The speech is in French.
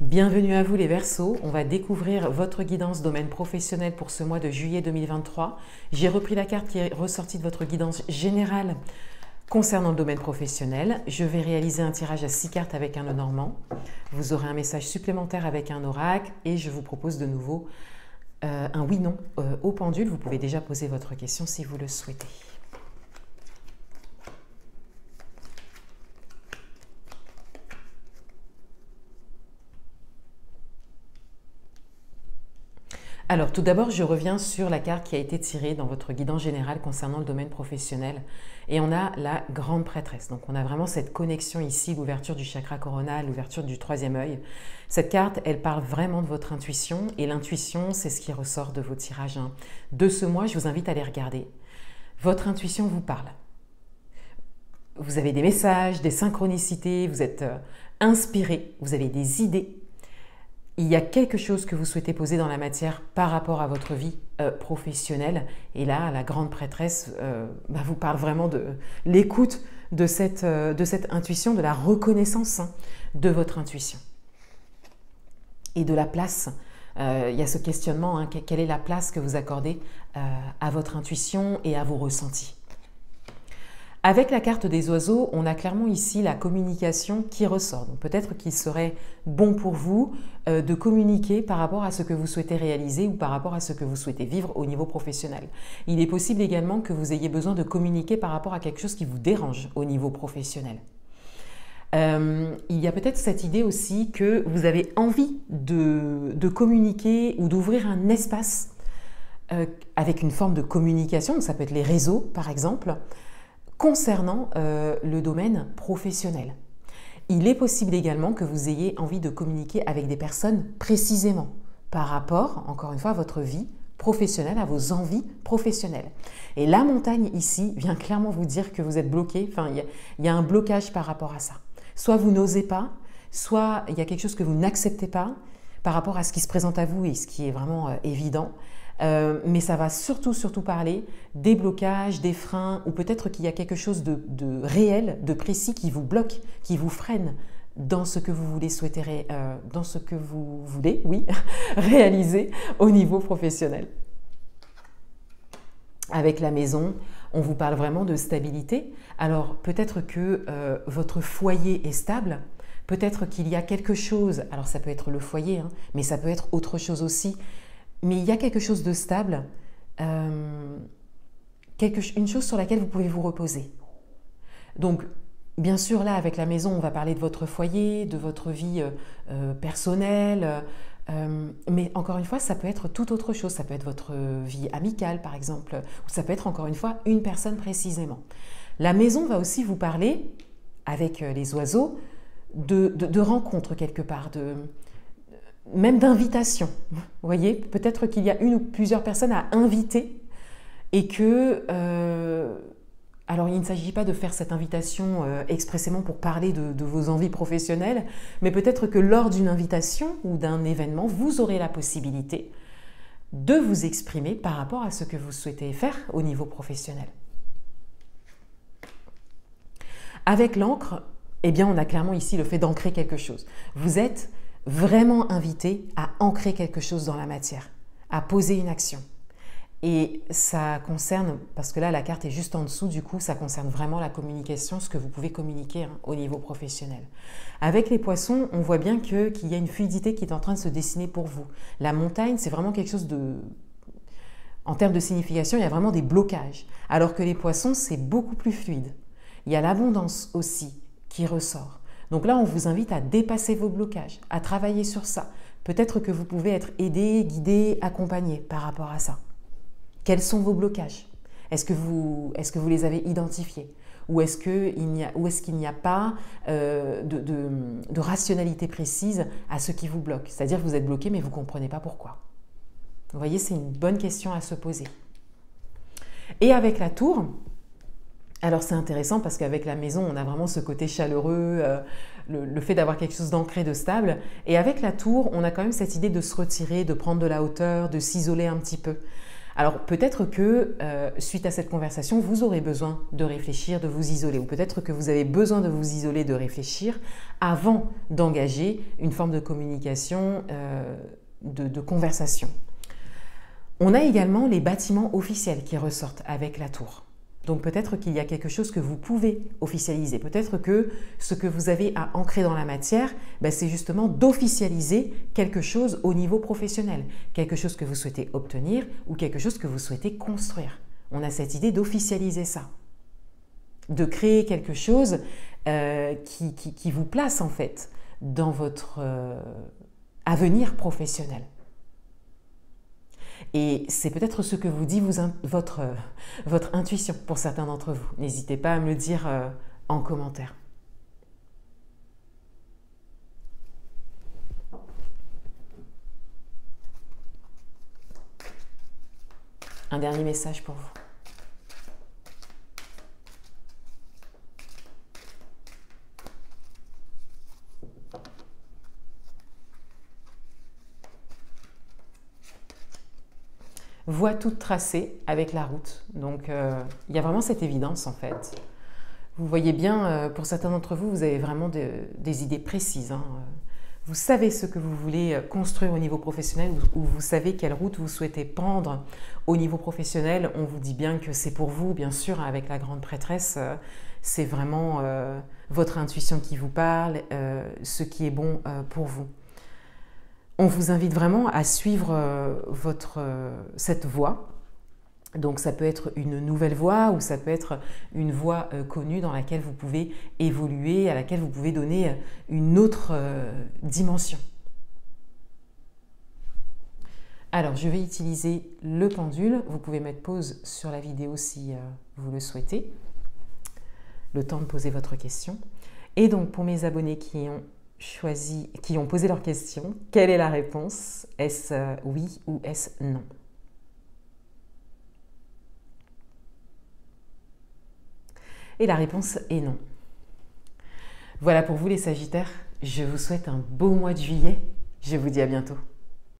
Bienvenue à vous les Verseaux, on va découvrir votre guidance domaine professionnel pour ce mois de juillet 2023. J'ai repris la carte qui est ressortie de votre guidance générale concernant le domaine professionnel. Je vais réaliser un tirage à 6 cartes avec un Lenormand. Vous aurez un message supplémentaire avec un oracle et je vous propose de nouveau un oui-non au pendule. Vous pouvez déjà poser votre question si vous le souhaitez. Alors, tout d'abord, je reviens sur la carte qui a été tirée dans votre guidance générale concernant le domaine professionnel. Et on a la grande prêtresse. Donc, on a vraiment cette connexion ici, l'ouverture du chakra coronal, l'ouverture du troisième œil. Cette carte, elle parle vraiment de votre intuition. Et l'intuition, c'est ce qui ressort de vos tirages de ce mois. Je vous invite à les regarder. Votre intuition vous parle. Vous avez des messages, des synchronicités, vous êtes inspiré, vous avez des idées. Il y a quelque chose que vous souhaitez poser dans la matière par rapport à votre vie professionnelle. Et là, la grande prêtresse vous parle vraiment de l'écoute de cette intuition, de la reconnaissance de votre intuition. Et de la place. Il y a ce questionnement, quelle est la place que vous accordez à votre intuition et à vos ressentis. Avec la carte des oiseaux, on a clairement ici la communication qui ressort. Donc peut-être qu'il serait bon pour vous de communiquer par rapport à ce que vous souhaitez réaliser ou par rapport à ce que vous souhaitez vivre au niveau professionnel. Il est possible également que vous ayez besoin de communiquer par rapport à quelque chose qui vous dérange au niveau professionnel. Il y a peut-être cette idée aussi que vous avez envie de communiquer ou d'ouvrir un espace avec une forme de communication, ça peut être les réseaux par exemple, concernant le domaine professionnel. Il est possible également que vous ayez envie de communiquer avec des personnes précisément par rapport, encore une fois, à votre vie professionnelle, à vos envies professionnelles. Et la montagne ici vient clairement vous dire que vous êtes bloqué, enfin il y a un blocage par rapport à ça. Soit vous n'osez pas, soit il y a quelque chose que vous n'acceptez pas par rapport à ce qui se présente à vous et ce qui est vraiment évident. Mais ça va surtout parler des blocages, des freins, ou peut-être qu'il y a quelque chose de réel, de précis qui vous bloque, qui vous freine dans ce que vous voulez réaliser au niveau professionnel. Avec la maison, on vous parle vraiment de stabilité. Alors peut-être que votre foyer est stable, peut-être qu'il y a quelque chose, alors ça peut être le foyer, mais ça peut être autre chose aussi. Mais il y a quelque chose de stable, une chose sur laquelle vous pouvez vous reposer. Donc, bien sûr, là, avec la maison, on va parler de votre foyer, de votre vie personnelle. Mais encore une fois, ça peut être tout autre chose. Ça peut être votre vie amicale, par exemple. Ou ça peut être, encore une fois, une personne précisément. La maison va aussi vous parler, avec les oiseaux, de rencontres quelque part, même d'invitation. Vous voyez, peut-être qu'il y a une ou plusieurs personnes à inviter et que, alors il ne s'agit pas de faire cette invitation expressément pour parler de vos envies professionnelles, mais peut-être que lors d'une invitation ou d'un événement, vous aurez la possibilité de vous exprimer par rapport à ce que vous souhaitez faire au niveau professionnel. Avec l'encre, eh bien, on a clairement ici le fait d'ancrer quelque chose. Vous êtes vraiment invité à ancrer quelque chose dans la matière, à poser une action. Et ça concerne, parce que là la carte est juste en dessous, du coup ça concerne vraiment la communication, ce que vous pouvez communiquer au niveau professionnel. Avec les poissons, on voit bien qu'il y a une fluidité qui est en train de se dessiner pour vous. La montagne, c'est vraiment quelque chose de... En termes de signification, il y a vraiment des blocages. Alors que les poissons, c'est beaucoup plus fluide. Il y a l'abondance aussi qui ressort. Donc là, on vous invite à dépasser vos blocages, à travailler sur ça. Peut-être que vous pouvez être aidé, guidé, accompagné par rapport à ça. Quels sont vos blocages? Est-ce que vous les avez identifiés? Ou est-ce qu'il n'y a pas de rationalité précise à ce qui vous bloque? C'est-à-dire que vous êtes bloqué, mais vous ne comprenez pas pourquoi. Vous voyez, c'est une bonne question à se poser. Et avec la tour, alors c'est intéressant parce qu'avec la maison, on a vraiment ce côté chaleureux, le fait d'avoir quelque chose d'ancré, de stable. Et avec la tour, on a quand même cette idée de se retirer, de prendre de la hauteur, de s'isoler un petit peu. Alors peut-être que suite à cette conversation, vous aurez besoin de réfléchir, de vous isoler, ou peut-être que vous avez besoin de vous isoler, de réfléchir avant d'engager une forme de communication, de conversation. On a également les bâtiments officiels qui ressortent avec la tour. Donc peut-être qu'il y a quelque chose que vous pouvez officialiser. Peut-être que ce que vous avez à ancrer dans la matière, c'est justement d'officialiser quelque chose au niveau professionnel. Quelque chose que vous souhaitez obtenir ou quelque chose que vous souhaitez construire. On a cette idée d'officialiser ça. De créer quelque chose qui vous place en fait dans votre avenir professionnel. Et c'est peut-être ce que vous dit votre intuition pour certains d'entre vous. N'hésitez pas à me le dire en commentaire. Un dernier message pour vous. Voie toute tracée avec la route. Donc, il y a vraiment cette évidence en fait. Vous voyez bien, pour certains d'entre vous, vous avez vraiment des idées précises. Hein. Vous savez ce que vous voulez construire au niveau professionnel ou vous savez quelle route vous souhaitez prendre au niveau professionnel. On vous dit bien que c'est pour vous, bien sûr, avec la grande prêtresse. C'est vraiment votre intuition qui vous parle, ce qui est bon pour vous. On vous invite vraiment à suivre cette voie. Donc ça peut être une nouvelle voie ou ça peut être une voie connue dans laquelle vous pouvez évoluer, à laquelle vous pouvez donner une autre dimension. Alors je vais utiliser le pendule. Vous pouvez mettre pause sur la vidéo si vous le souhaitez. Le temps de poser votre question. Et donc pour mes abonnés qui ont posé leur question, quelle est la réponse? Est-ce oui ou est-ce non? Et la réponse est non. Voilà pour vous les Sagittaires, je vous souhaite un beau mois de juillet, je vous dis à bientôt.